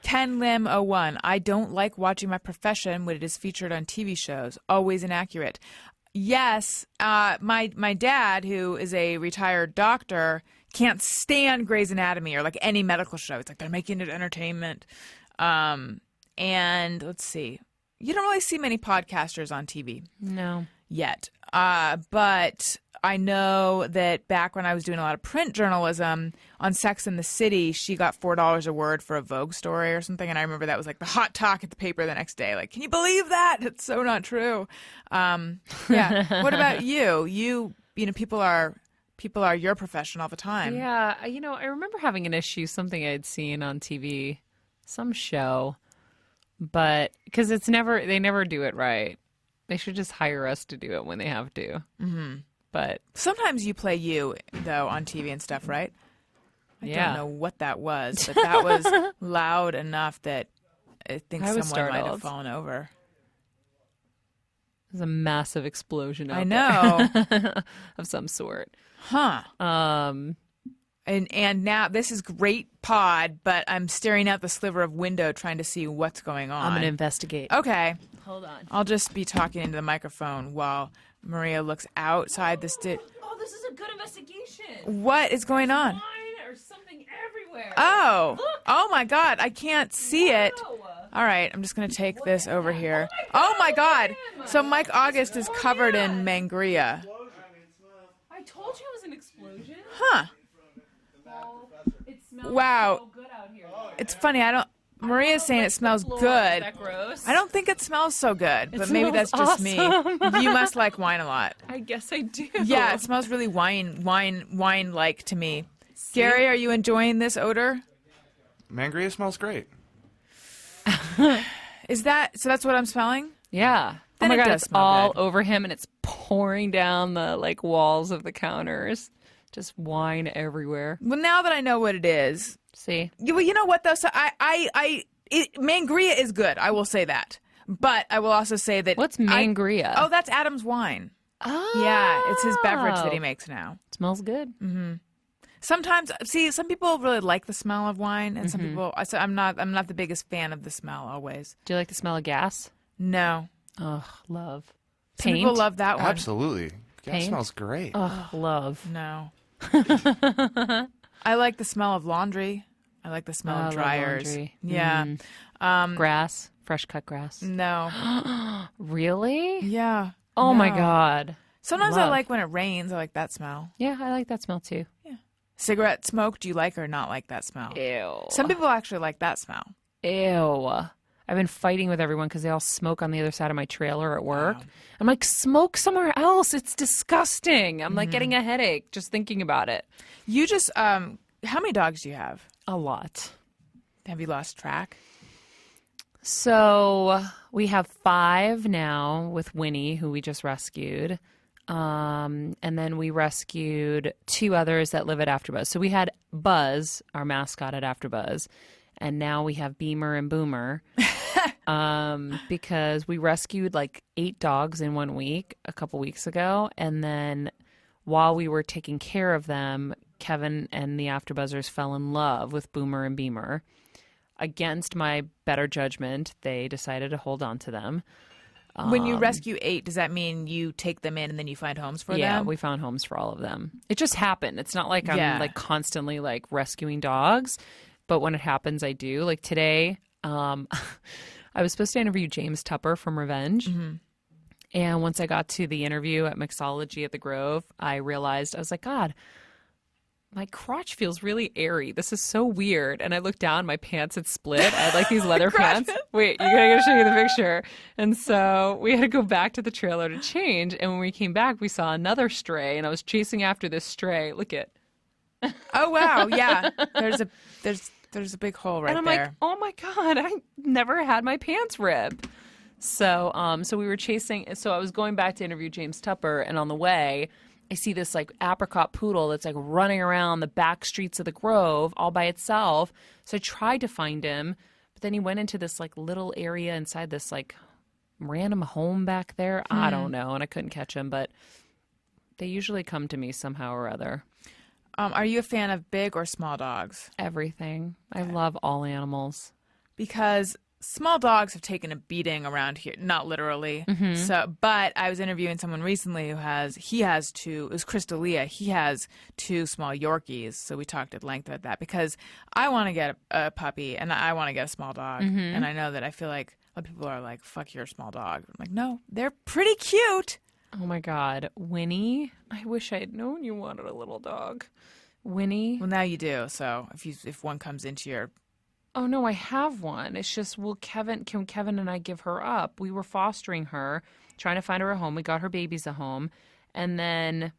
Ken Lim 01. I don't like watching my profession when it is featured on TV shows. Always inaccurate. Yes, my dad, who is a retired doctor, can't stand Grey's Anatomy or like any medical show. It's like they're making it entertainment. And let's see. You don't really see many podcasters on TV No. yet. But I know that back when I was doing a lot of print journalism on Sex and the City, she got $4 a word for a Vogue story or something. And I remember that was like the hot talk at the paper the next day. Like, can you believe that? It's so not true. Yeah. What about you? You know, people are your profession all the time. Yeah. I remember having an issue, something I'd seen on TV, some show, but because they never do it right. They should just hire us to do it when they have to. Mm-hmm. But Sometimes you play you, though, on TV and stuff, right? I Yeah. don't know what that was, but that was loud enough that I think I was someone might have startled. fallen over. there's a massive explosion out I know. there of some sort. Huh. Um, And now this is great pod, but I'm staring out the sliver of window trying to see what's going on. I'm going to investigate. Okay. Hold on. I'll just be talking into the microphone while Maria looks outside the Oh, this is a good investigation. What is going on? Wine or something everywhere. Oh. Look. Oh my God. I can't see it. Whoa. All right. I'm just going to take this over here. Oh my God. So Mike August is covered in mangria. I told you it was an explosion. Huh. It smells Wow. so good out here. It's funny. Maria's saying it smells Lord, good. Is that gross? I don't think it smells so good, but maybe smells that's just me. awesome. You must like wine a lot. I guess I do. Yeah, it smells really wine-like to me. Gary, are you enjoying this odor? Mangria smells great. Is that so? That's what I'm smelling. Yeah. Then oh my it God, does it's smell all good. over him, and it's pouring down the walls of the counters. Just wine everywhere. Well, now that I know what it is, See, well, you know what though? So mangria is good. I will say that, but I will also say that what's mangria? Oh, that's Adam's wine. Oh, Yeah, it's his beverage that he makes now. Smells good. Sometimes, see, some people really like the smell of wine, and some people. So I'm not the biggest fan of the smell always. Do you like the smell of gas? No, Oh, love. some Paint? people love that one. Absolutely. Gas Paint? smells great. Oh, love. No. I like the smell of laundry. I like the smell I of love dryers. laundry. Yeah. Grass, fresh cut grass. No. Really? Yeah. Oh my No. God. Sometimes I Love. like when it rains. I like that smell. Yeah, I like that smell too. Cigarette smoke, do you like or not like that smell? Ew. Some people actually like that smell. Ew. I've been fighting with everyone because they all smoke on the other side of my trailer at work. Wow. I'm like, smoke somewhere else. It's disgusting. I'm like getting a headache just thinking about it. You just, how many dogs do you have? A lot. Have you lost track? So we have 5 now with Winnie, who we just rescued. And then we rescued 2 others that live at AfterBuzz. So we had Buzz, our mascot at AfterBuzz, and now we have Beamer and Boomer. Because we rescued like 8 dogs in 1 week a couple weeks ago. And then while we were taking care of them, Kevin and the AfterBuzzers fell in love with Boomer and Beamer. Against my better judgment, they decided to hold on to them. When you rescue 8, does that mean you take them in and then you find homes for Yeah, them? we found homes for all of them. It just happened. It's not like I'm Yeah. like constantly like rescuing dogs, but when it happens, I do. Like today, I was supposed to interview James Tupper from Revenge. And once I got to the interview at Mixology at the Grove, I realized, I was like, God, my crotch feels really airy. This is so weird. And I looked down, my pants had split. I had like these leather pants. Wait, I gotta show you the picture. And so we had to go back to the trailer to change. And when we came back, we saw another stray, and I was chasing after this stray. Look at. Oh, wow. Yeah. There's a big hole right And I'm there. like, oh my God, I never had my pants rip. So so we were chasing. So I was going back to interview James Tupper, and on the way, I see this like apricot poodle that's like running around the back streets of the Grove all by itself. So I tried to find him, but then he went into this like little area inside this like random home back there. I don't know, and I couldn't catch him, but they usually come to me somehow or other. Are you a fan of big or small dogs? Everything. I love all animals. Because small dogs have taken a beating around here, not literally. So, but I was interviewing someone recently who has 2. It was Crystalia. He has 2 small Yorkies. So we talked at length about that because I want to get a puppy and I want to get a small dog. And I know that I feel like a lot of people are like, "Fuck your small dog." I'm like, no, they're pretty cute. Oh my God. Winnie, I wish I had known you wanted a little dog. Winnie. Well, now you do. So if one comes into your Oh no, I have one. It's just, can Kevin and I give her up? We were fostering her, trying to find her a home. We got her babies a home. And then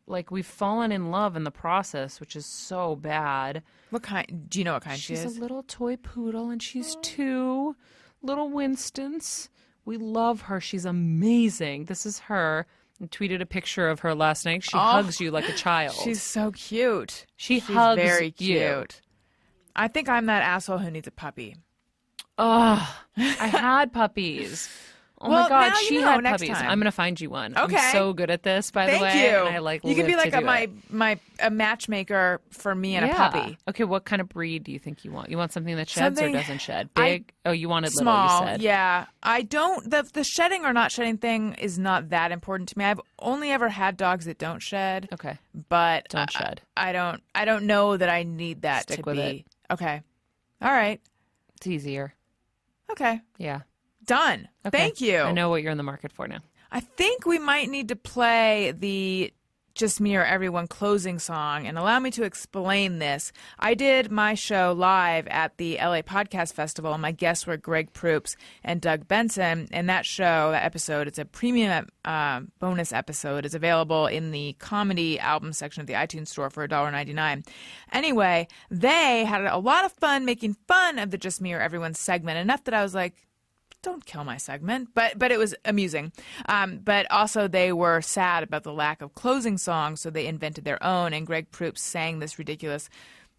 like we've fallen in love in the process, which is so bad. what kind? Do you know what kind she She's is? a little toy poodle and she's 2 little Winstons. We love her. She's amazing. This is her. I tweeted a picture of her last night. She hugs you like a child. She's so cute. She She's hugs very you. cute. I think I'm that asshole who needs a puppy. Oh, I had puppies. Oh Well, my God, now you she know, had next puppies. time. I'm gonna find you one. Okay. I'm so good at this, by the Thank way. you. And I like you could be live like to do it. a matchmaker for me and a Yeah. puppy. Okay, what kind of breed do you think you want? You want something that sheds Something- or doesn't shed? Big? You wanted little, Small, you said. yeah. I don't. The shedding or not shedding thing is not that important to me. I've only ever had dogs that don't shed, Okay. but Don't shed. I don't know that I need that Stick to with be it. okay. All right. It's easier. Okay. Yeah. Done. Okay. Thank you. I know what you're in the market for now. I think we might need to play the Just Me or Everyone closing song and allow me to explain this. I did my show live at the LA Podcast Festival, and my guests were Greg Proops and Doug Benson. And that episode, it's a premium bonus episode, is available in the comedy album section of the iTunes store for $1.99. Anyway, they had a lot of fun making fun of the Just Me or Everyone segment, enough that I was like, don't kill my segment, but it was amusing. But also they were sad about the lack of closing songs, so they invented their own, and Greg Proops sang this ridiculous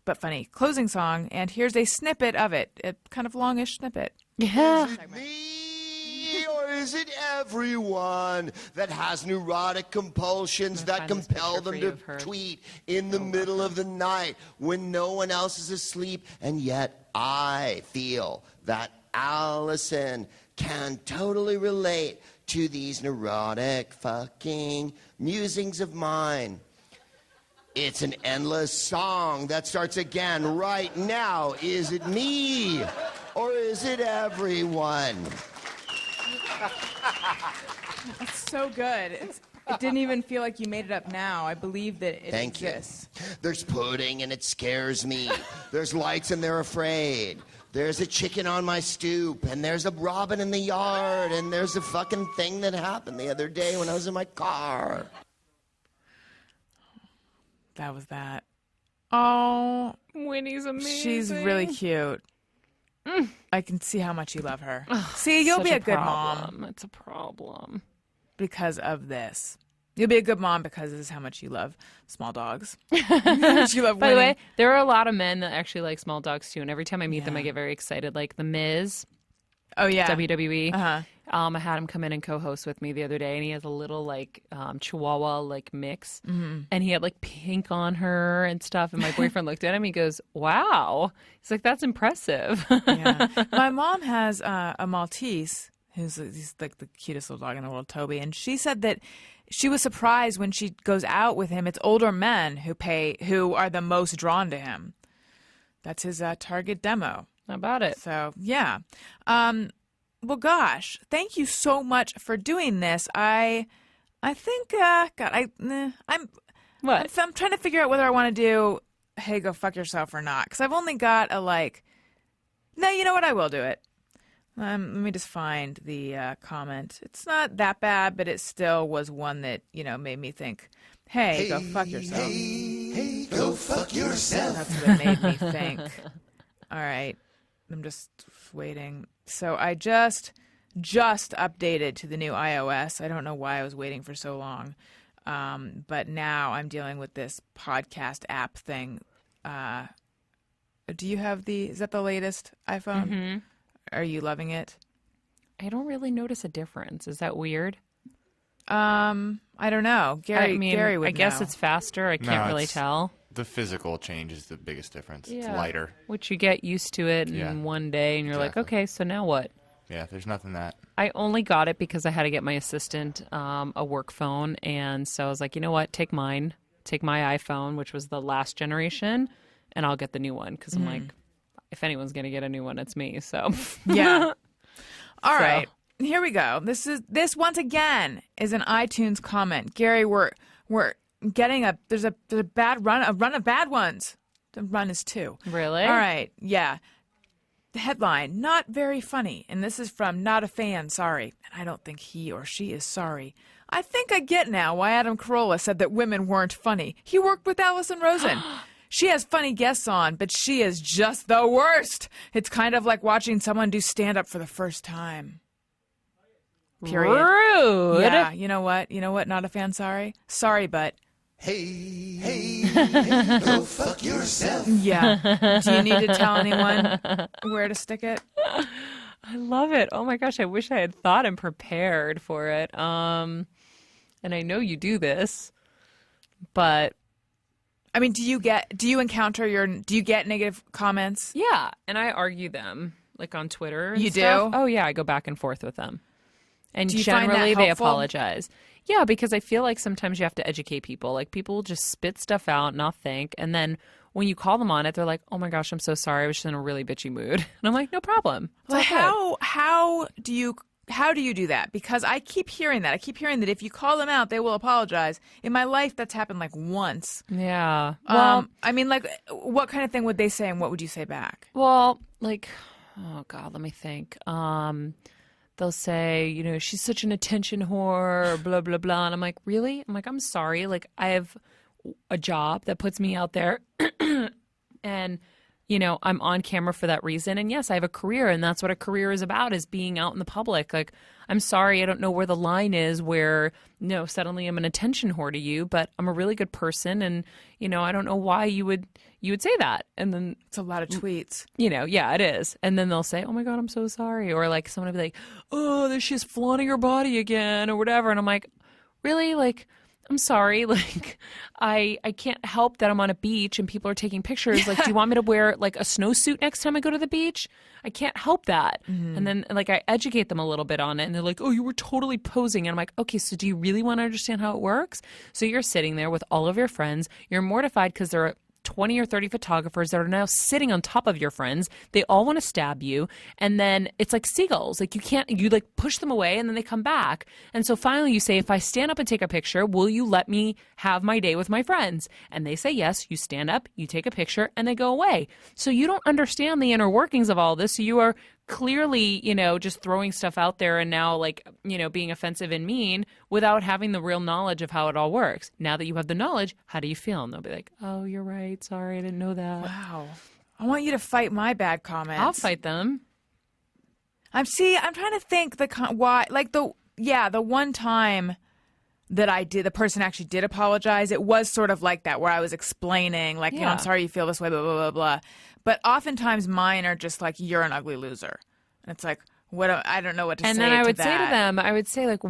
but funny closing song, and here's a snippet of it, a kind of longish snippet. Yeah. Me, or is it everyone that has neurotic compulsions that find this compel picture for them you to of her. tweet in the middle of the night when no one else is asleep, and yet I feel that Alison can totally relate to these neurotic fucking musings of mine. It's an endless song that starts again right now. Is it me or is it everyone? It's so good. It didn't even feel like you made it up now. I believe that it Thank exists. you. There's pudding and it scares me. There's lights and they're afraid. There's a chicken on my stoop, and there's a robin in the yard, and there's a fucking thing that happened the other day when I was in my car. That was that. Oh, Winnie's amazing. she's really cute. I can see how much you love her. See, you'll be a good mom It's a problem. because of this. You'll be a good mom because this is how much you love small dogs. You love By the Winnie. way, there are a lot of men that actually like small dogs too, and every time I meet them, I Yeah. get very excited. Like The Miz, Oh yeah. WWE. Uh-huh. I had him come in and co-host with me the other day, and he has a little like Chihuahua like mix, and he had like pink on her and stuff. And my boyfriend looked at him, he goes, "Wow!" He's like, "That's impressive." Yeah. My mom has a Maltese he's like the cutest little dog in the world, Toby, and she said that she was surprised when she goes out with him. It's older men who are the most drawn to him. That's his target demo. How about it? So yeah. Well, gosh, thank you so much for doing this. I think I'm trying to figure out whether I want to do "Hey, go fuck yourself" or not, because I've only got a like. No, you know what? I will do it. Let me just find the comment. It's not that bad, but it still was one that made me think. Hey, go fuck yourself. Hey, go fuck yourself. That's what it made me think. All right. I'm just waiting. So I just updated to the new iOS. I don't know why I was waiting for so long. But now I'm dealing with this podcast app thing. Do you have is that the latest iPhone? Mm-hmm. Are you loving it? I don't really notice a difference. Is that weird? I don't know. Gary would I guess know. it's faster. I can't really it's- tell. The physical change is the biggest difference. It's Yeah. lighter. Which you get used to it Yeah. in one day, and you're like, Exactly. okay, so now what? Yeah, there's nothing that. I only got it because I had to get my assistant a work phone, and so I was like, you know what? Take my iPhone, which was the last generation, and I'll get the new one because I'm like, if anyone's gonna get a new one, it's me. So Yeah. All So- right. Here we go. This once again is an iTunes comment. Gary, we're getting there's a bad run of bad ones. The run is 2. Really? All right. Yeah. The headline, not very funny. And this is from Not a Fan, sorry. And I don't think he or she is sorry. I think I get now why Adam Carolla said that women weren't funny. He worked with Alison Rosen. She has funny guests on, but she is just the worst. It's kind of like watching someone do stand-up for the first time. Period. Rude. Yeah, you know what? Not a fan, sorry. Sorry, but Hey, go fuck yourself. yeah. Do you need to tell anyone where to stick it? I love it. Oh my gosh, I wish I had thought and prepared for it. And I know you do this, but I mean, do you get negative comments? yeah, and I argue them like on Twitter. And You stuff. do? Oh yeah, I go back and forth with them, and Do you find that generally they helpful? apologize. Yeah, because I feel like sometimes you have to educate people. Like people will just spit stuff out, not think, and then when you call them on it, they're like, "Oh my gosh, I'm so sorry. I was just in a really bitchy mood." And I'm like, "No problem." It's Like all good. how do you do that? Because I keep hearing that. I keep hearing that if you call them out, they will apologize. In my life, that's happened like once. Yeah. Well, I mean, like, what kind of thing would they say, and what would you say back? Well, like, oh God, let me think. They'll say, she's such an attention whore, or blah, blah, blah. And I'm like, really? I'm like, I'm sorry. Like, I have a job that puts me out there and, I'm on camera for that reason. And yes, I have a career, and that's what a career is about, is being out in the public. Like, I'm sorry, I don't know where the line is where, suddenly I'm an attention whore to you, but I'm a really good person. And, I don't know why you would say that. And then It's a lot of tweets. yeah, it is. And then they'll say, oh my God, I'm so sorry. Or like someone will be like, oh, there she's flaunting her body again or whatever. And I'm like, really? Like, I'm sorry. Like, I can't help that I'm on a beach and people are taking pictures. Like, do you want me to wear like a snowsuit next time I go to the beach? I can't help that. And then like I educate them a little bit on it, and they're like, oh, you were totally posing. And I'm like, okay, so do you really want to understand how it works? So you're sitting there with all of your friends. You're mortified because they're 20 or 30 photographers that are now sitting on top of your friends. They all want to stab you. And then it's like seagulls. Like you like push them away and then they come back. And so finally you say, if I stand up and take a picture, will you let me have my day with my friends? And they say yes. You stand up, you take a picture, and they go away. So you don't understand the inner workings of all this. So you are clearly, just throwing stuff out there and now being offensive and mean without having the real knowledge of how it all works. Now that you have the knowledge, how do you feel? And they'll be like, oh, you're right. Sorry, I didn't know that. Wow. I want you to fight my bad comments. I'll fight them. I'm trying to think the one time that the person actually did apologize, it was sort of like that, where I was explaining, I'm sorry you feel this way, blah, blah, blah, blah. But oftentimes mine are just like, you're an ugly loser. And it's like, I don't know what to say to that. And then I would say to them, like,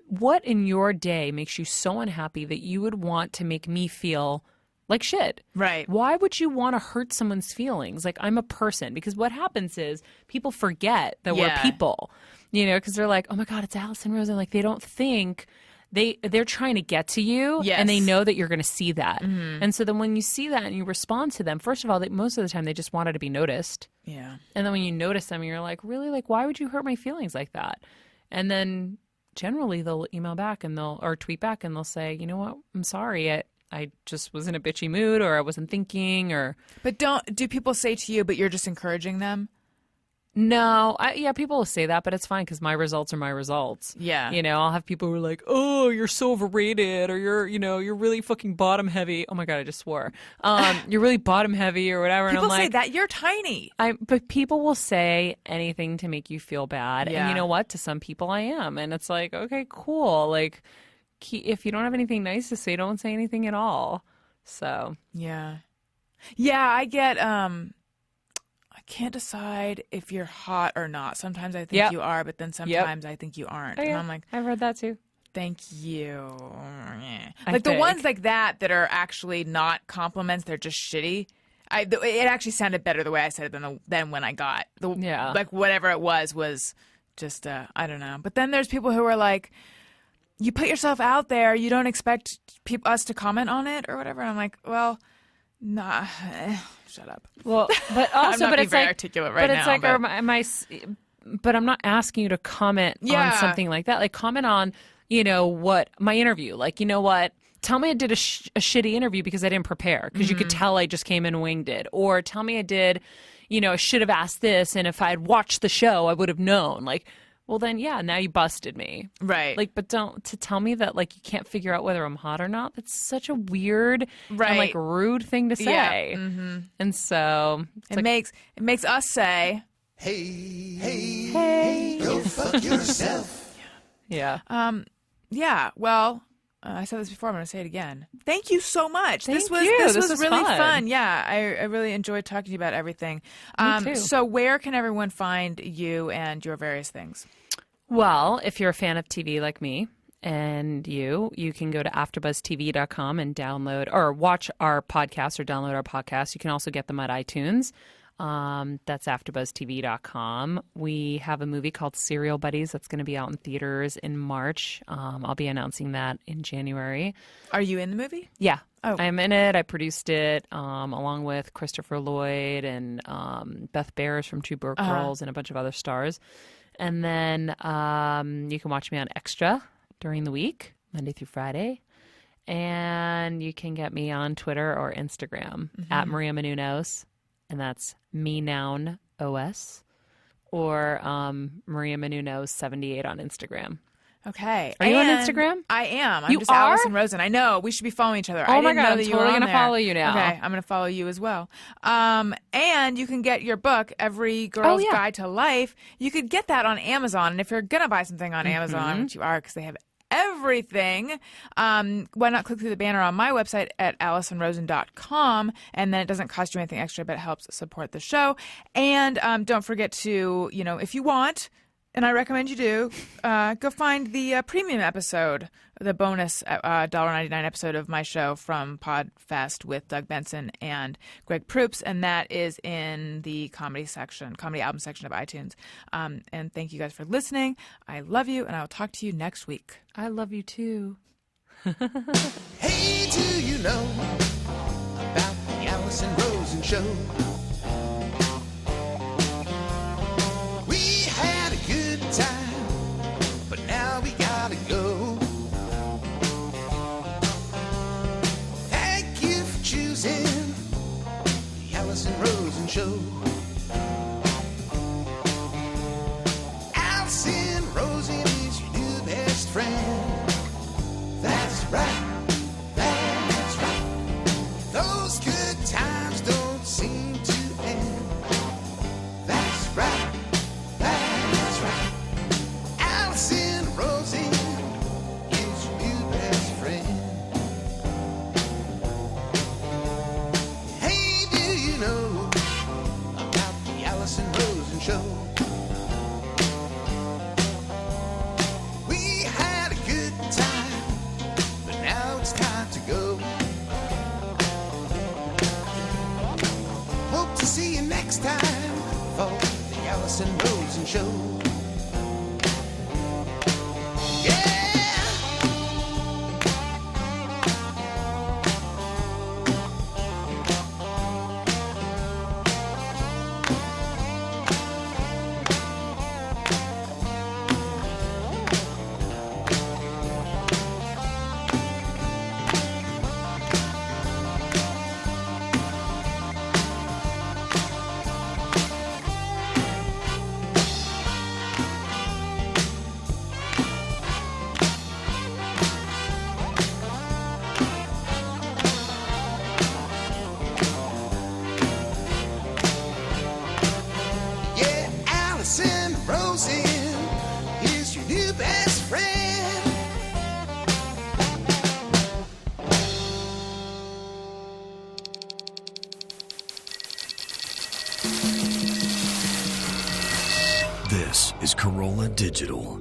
what in your day makes you so unhappy that you would want to make me feel like shit? Right. Why would you want to hurt someone's feelings? Like, I'm a person. Because what happens is people forget that we're people, because they're like, oh my God, it's Alison Rosen. Like, they don't think... They're trying to get to you, and they know that you're going to see that. Mm-hmm. And so then when you see that and you respond to them, first of all, most of the time they just wanted to be noticed. Yeah. And then when you notice them, you're like, really? Like, why would you hurt my feelings like that? And then generally they'll email back or tweet back and they'll say, you know what? I'm sorry. I just was in a bitchy mood, or I wasn't thinking, or... But do people say to you, but you're just encouraging them? No, people will say that, but it's fine because my results are my results. Yeah. I'll have people who are like, oh, you're so overrated, or you're really fucking bottom heavy. Oh my God, I just swore. You're really bottom heavy or whatever. People and I'm say like, that. You're tiny. But people will say anything to make you feel bad. Yeah. And you know what? To some people I am. And it's like, okay, cool. Like, if you don't have anything nice to say, don't say anything at all. So. Yeah. Yeah, I get... I can't decide if you're hot or not. Sometimes I think you are, but then sometimes I think you aren't. Oh, yeah. And I'm like, I've read that too. Thank you. Like the ones like that are actually not compliments, they're just shitty. It actually sounded better the way I said it than when I got like whatever it was just I don't know. But then there's people who are like, you put yourself out there, you don't expect us to comment on it or whatever. And I'm like, well, nah. Shut up. Well, but also, I'm not being very articulate right now. But I'm not asking you to comment on something like that. Like, comment on, what my interview. Like, you know what? Tell me I did a shitty interview because I didn't prepare. Because you could tell I just came in and winged it. Or tell me I did, I should have asked this, and if I had watched the show, I would have known. Like, well then, now you busted me. Right. Like, but to tell me that, like, you can't figure out whether I'm hot or not, that's such a weird and, like, rude thing to say. Yeah. Mm-hmm. And so... It makes us say... Hey, go fuck yourself. Yeah. Yeah, well... I said this before. I'm going to say it again. Thank you so much. This was really fun. Yeah, I really enjoyed talking to you about everything. Me too. So where can everyone find you and your various things? Well, if you're a fan of TV like me and you can go to AfterBuzzTV.com and download or watch our podcast or download our podcast. You can also get them at iTunes. That's AfterBuzzTV.com. We have a movie called Serial Buddies that's going to be out in theaters in March. I'll be announcing that in January. Are you in the movie? Yeah. Oh. I'm in it. I produced it along with Christopher Lloyd and Beth Bears from Two Broke Girls and a bunch of other stars. And then you can watch me on Extra during the week, Monday through Friday. And you can get me on Twitter or Instagram at Maria Menounos. And that's MeNownOS or Maria Menounos 78 on Instagram. Okay. Are you on Instagram? I am. I'm you just are? Alison Rosen. I know. We should be following each other. Oh I my didn't God, know I'm that you were totally on going to there. follow you now. Okay, I'm going to follow you as well. And you can get your book, Every Girl's Guide to Life. You could get that on Amazon. And if you're going to buy something on Amazon, which you are because they have everything, why not click through the banner on my website at AlisonRosen.com, and then it doesn't cost you anything extra, but it helps support the show. And don't forget to, if you want, and I recommend you do, go find the premium episode, the bonus $1.99 episode of my show from PodFest with Doug Benson and Greg Proops, and that is in the comedy album section of iTunes. And thank you guys for listening. I love you, and I will talk to you next week. I love you too. Hey, do you know about the Alison Rosen Show. We had a good time, but now we gotta go. Thank you for choosing the Alison Rosen Show. Alison Rosen is your new best friend. That's right, that's right. Those good times don't seem to end. That's right, that's right. Alison Rosen is your new best friend. Hey, do you know about the Alison Rosen Show? We had a good time, but now it's time to go. Hope to see you next time for the Alison Rosen Show. Yeah! Yeah, Alison Rosen is your new best friend. This is Corolla Digital.